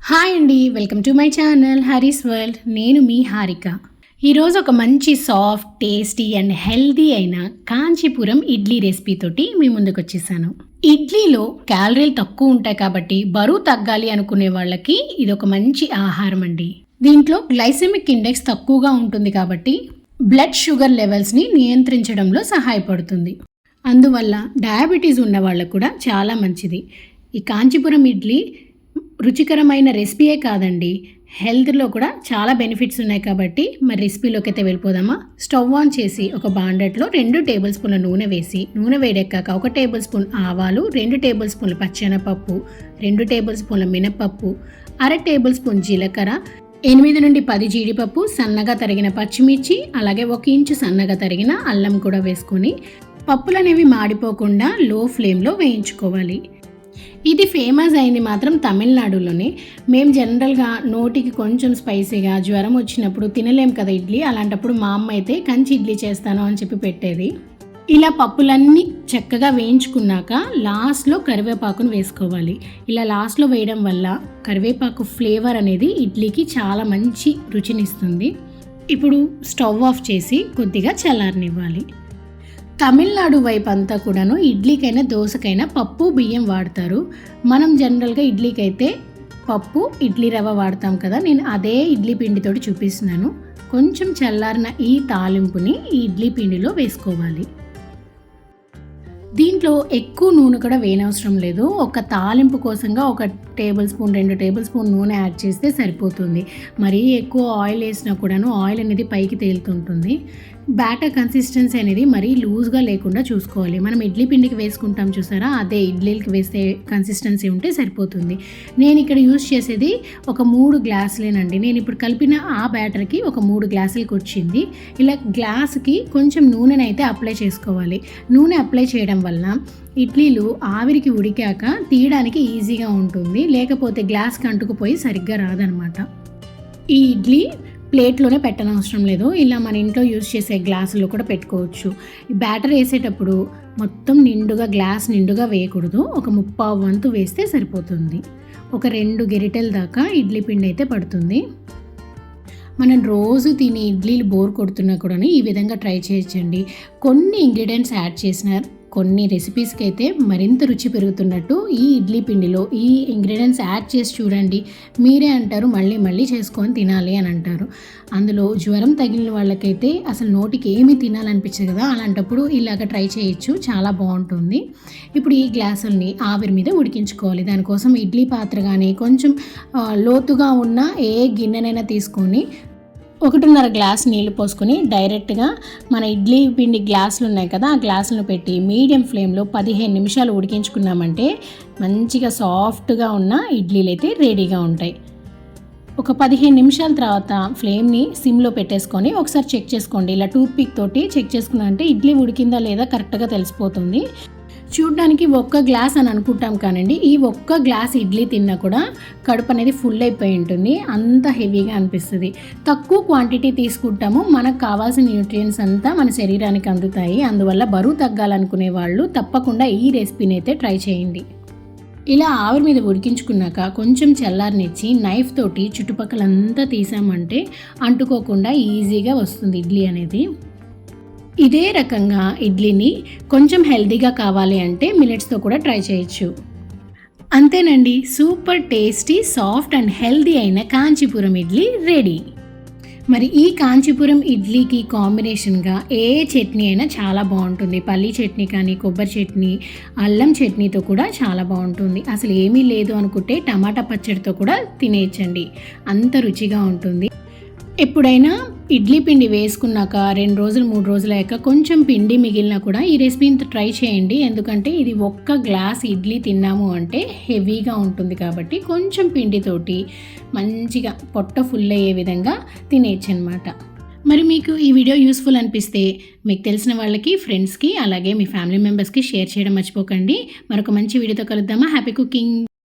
Hi అండి, welcome to my channel Hari's world. నేను మీ హారిక. ఈరోజు ఒక మంచి సాఫ్ట్, టేస్టీ అండ్ హెల్దీ అయిన కాంచీపురం ఇడ్లీ రెసిపీ తోటి మీ ముందుకు వచ్చేసాను. ఇడ్లీలో క్యాలరీలు తక్కువ ఉంటాయి కాబట్టి బరువు తగ్గాలి అనుకునే వాళ్ళకి ఇది ఒక మంచి ఆహారం అండి. దీంట్లో గ్లైసెమిక్ ఇండెక్స్ తక్కువగా ఉంటుంది కాబట్టి బ్లడ్ షుగర్ లెవెల్స్ని నియంత్రించడంలో సహాయపడుతుంది. అందువల్ల డయాబెటీస్ ఉన్న వాళ్ళకు కూడా చాలా మంచిది. ఈ కాంచీపురం ఇడ్లీ రుచికరమైన రెసిపీయే కాదండి, హెల్త్లో కూడా చాలా బెనిఫిట్స్ ఉన్నాయి. కాబట్టి మరి రెసిపీలోకి అయితే వెళ్ళిపోదామా. స్టవ్ ఆన్ చేసి ఒక బాండెట్లో 2 టేబుల్ స్పూన్ల నూనె వేసి, నూనె వేడెక్కాక 1 టేబుల్ స్పూన్ ఆవాలు, 2 టేబుల్ స్పూన్ల పచ్చెనపప్పు, 2 టేబుల్ స్పూన్ల మినపప్పు, 1/2 టేబుల్ స్పూన్ జీలకర్ర, 8 నుండి 10 జీడిపప్పు, సన్నగా తరిగిన పచ్చిమిర్చి, అలాగే 1 ఇంచు సన్నగా తరిగిన అల్లం కూడా వేసుకొని పప్పులు అనేవి మాడిపోకుండా లో ఫ్లేమ్లో వేయించుకోవాలి. ఇది ఫేమస్ అయింది మాత్రం తమిళనాడులోనే. మేము జనరల్గా నోటికి కొంచెం స్పైసీగా జ్వరం వచ్చినప్పుడు తినలేం కదా ఇడ్లీ, అలాంటప్పుడు మా అమ్మ అయితే కంచి ఇడ్లీ చేస్తాను అని చెప్పి పెట్టేది. ఇలా పప్పులన్నీ చక్కగా వేయించుకున్నాక లాస్ట్లో కరివేపాకును వేసుకోవాలి. ఇలా లాస్ట్లో వేయడం వల్ల కరివేపాకు ఫ్లేవర్ అనేది ఇడ్లీకి చాలా మంచి రుచినిస్తుంది. ఇప్పుడు స్టవ్ ఆఫ్ చేసి కొద్దిగా చల్లారనివ్వాలి. తమిళనాడు వైపు అంతా కూడాను ఇడ్లీకైనా దోశకైనా పప్పు బియ్యం వాడతారు. మనం జనరల్గా ఇడ్లీకైతే పప్పు ఇడ్లీ రవ్వ వాడతాం కదా. నేను అదే ఇడ్లీ పిండితోటి చూపిస్తున్నాను. కొంచెం చల్లారిన ఈ తాలింపుని ఈ ఇడ్లీ పిండిలో వేసుకోవాలి. దీంట్లో ఎక్కువ నూనె కూడా వేయనవసరం లేదు. ఒక తాలింపు కోసంగా 1 టేబుల్ స్పూన్ 2 టేబుల్ స్పూన్ నూనె యాడ్ చేస్తే సరిపోతుంది. మరీ ఎక్కువ ఆయిల్ వేసినా కూడాను ఆయిల్ అనేది పైకి తేలుతుంటుంది. బ్యాటర్ కన్సిస్టెన్సీ అనేది మరీ లూజ్గా లేకుండా చూసుకోవాలి. మనం ఇడ్లీ పిండికి వేసుకుంటాం చూసారా, అదే ఇడ్లీకి వేస్తే కన్సిస్టెన్సీ ఉంటే సరిపోతుంది. నేను ఇక్కడ యూజ్ చేసేది ఒక 3 గ్లాసులేనండి. నేను ఇప్పుడు కలిపిన ఆ బ్యాటర్కి ఒక 3 గ్లాసులకి వచ్చింది. ఇలా గ్లాసుకి కొంచెం నూనెనైతే అప్లై చేసుకోవాలి. నూనె అప్లై చేయడం వల్ల ఇడ్లీలు ఆవిరికి ఉడికాక తీయడానికి ఈజీగా ఉంటుంది, లేకపోతే గ్లాస్కి అంటుకుపోయి సరిగ్గా రాదనమాట. ఈ ఇడ్లీ ప్లేట్లోనే పెట్టనవసరం లేదు, ఇలా మన ఇంట్లో యూజ్ చేసే గ్లాసుల్లో కూడా పెట్టుకోవచ్చు. ఈ బ్యాటర్ వేసేటప్పుడు మొత్తం నిండుగా గ్లాస్ నిండుగా వేయకూడదు, ఒక 1/4 వంతు వేస్తే సరిపోతుంది. ఒక 2 గెరిటెల దాకా ఇడ్లీ పిండి అయితే పడుతుంది. మనం రోజు తినే ఇడ్లీలు బోర్ కొడుతున్నా కూడా ఈ విధంగా ట్రై చేయొచ్చండి. కొన్ని ఇంగ్రీడియంట్స్ యాడ్ చేసిన కొన్ని రెసిపీస్కి అయితే మరింత రుచి పెరుగుతున్నట్టు ఈ ఇడ్లీ పిండిలో ఈ ఇంగ్రీడియంట్స్ యాడ్ చేసి చూడండి. మీరే అంటారు మళ్ళీ మళ్ళీ చేసుకొని తినాలి అని అంటారు. అందులో జ్వరం తగిలిన వాళ్ళకైతే అసలు నోటికి ఏమీ తినాలనిపించదు కదా, అలాంటప్పుడు ఇలాగ ట్రై చేయొచ్చు, చాలా బాగుంటుంది. ఇప్పుడు ఈ గ్లాసుల్ని ఆవిరి మీద ఉడికించుకోవాలి. దానికోసం ఇడ్లీ పాత్ర కానీ కొంచెం లోతుగా ఉన్న ఏ గిన్నెనైనా తీసుకొని 1.5 గ్లాస్ నీళ్లు పోసుకొని డైరెక్ట్గా మన ఇడ్లీ పిండి గ్లాసులు ఉన్నాయి కదా, ఆ గ్లాసులను పెట్టి మీడియం ఫ్లేమ్లో 15 నిమిషాలు ఉడికించుకున్నామంటే మంచిగా సాఫ్ట్గా ఉన్న ఇడ్లీలు అయితే రెడీగా ఉంటాయి. ఒక 15 నిమిషాల తర్వాత ఫ్లేమ్ని సిమ్లో పెట్టేసుకొని ఒకసారి చెక్ చేసుకోండి. ఇలా టూత్పిక్ తోటి చెక్ చేసుకున్నామంటే ఇడ్లీ ఉడికిందా లేదా కరెక్ట్గా తెలిసిపోతుంది. చూడ్డానికి 1 గ్లాస్ అని అనుకుంటాం కానండి, ఈ 1 గ్లాస్ ఇడ్లీ తిన్నా కూడా కడుపు అనేది ఫుల్ అయిపోయి ఉంటుంది, అంత హెవీగా అనిపిస్తుంది. తక్కువ క్వాంటిటీ తీసుకుంటాము, మనకు కావాల్సిన న్యూట్రియంట్స్ అంతా మన శరీరానికి అందుతాయి. అందువల్ల బరువు తగ్గాలనుకునే వాళ్ళు తప్పకుండా ఈ రెసిపీని అయితే ట్రై చేయండి. ఇలా ఆవిరి మీద ఉడికించుకున్నాక కొంచెం చల్లారనిచ్చి నైఫ్ తోటి చుట్టుపక్కలంతా తీసామంటే అంటుకోకుండా ఈజీగా వస్తుంది ఇడ్లీ అనేది. ఇదే రకంగా ఇడ్లీని కొంచెం హెల్తీగా కావాలి అంటే మిల్లెట్స్తో కూడా ట్రై చేయొచ్చు. అంతేనండి, super tasty soft and healthy అయిన కాంచీపురం ఇడ్లీ రెడీ. మరి ఈ కాంచీపురం ఇడ్లీకి కాంబినేషన్గా ఏ చట్నీ అయినా చాలా బాగుంటుంది. పల్లీ చట్నీ కానీ, కొబ్బరి చట్నీ, అల్లం చట్నీతో కూడా చాలా బాగుంటుంది. అసలు ఏమీ లేదు అనుకుంటే టమాటా పచ్చడితో కూడా తినేయచ్చండి, అంత రుచిగా ఉంటుంది. ఎప్పుడైనా ఇడ్లీ పిండి వేసుకున్నాక 2 రోజులు 3 రోజులు అయ్యాక కొంచెం పిండి మిగిలినా కూడా ఈ రెసిపీని ట్రై చేయండి. ఎందుకంటే ఇది 1 గ్లాస్ ఇడ్లీ తిన్నాము అంటే హెవీగా ఉంటుంది కాబట్టి కొంచెం పిండితోటి మంచిగా పొట్ట ఫుల్ అయ్యే విధంగా తినేయచ్చు అనమాట. మరి మీకు ఈ వీడియో యూస్ఫుల్ అనిపిస్తే మీకు తెలిసిన వాళ్ళకి, ఫ్రెండ్స్కి, అలాగే మీ ఫ్యామిలీ మెంబర్స్కి షేర్ చేయడం మర్చిపోకండి. మరొక మంచి వీడియోతో కలుద్దామా. Happy cooking.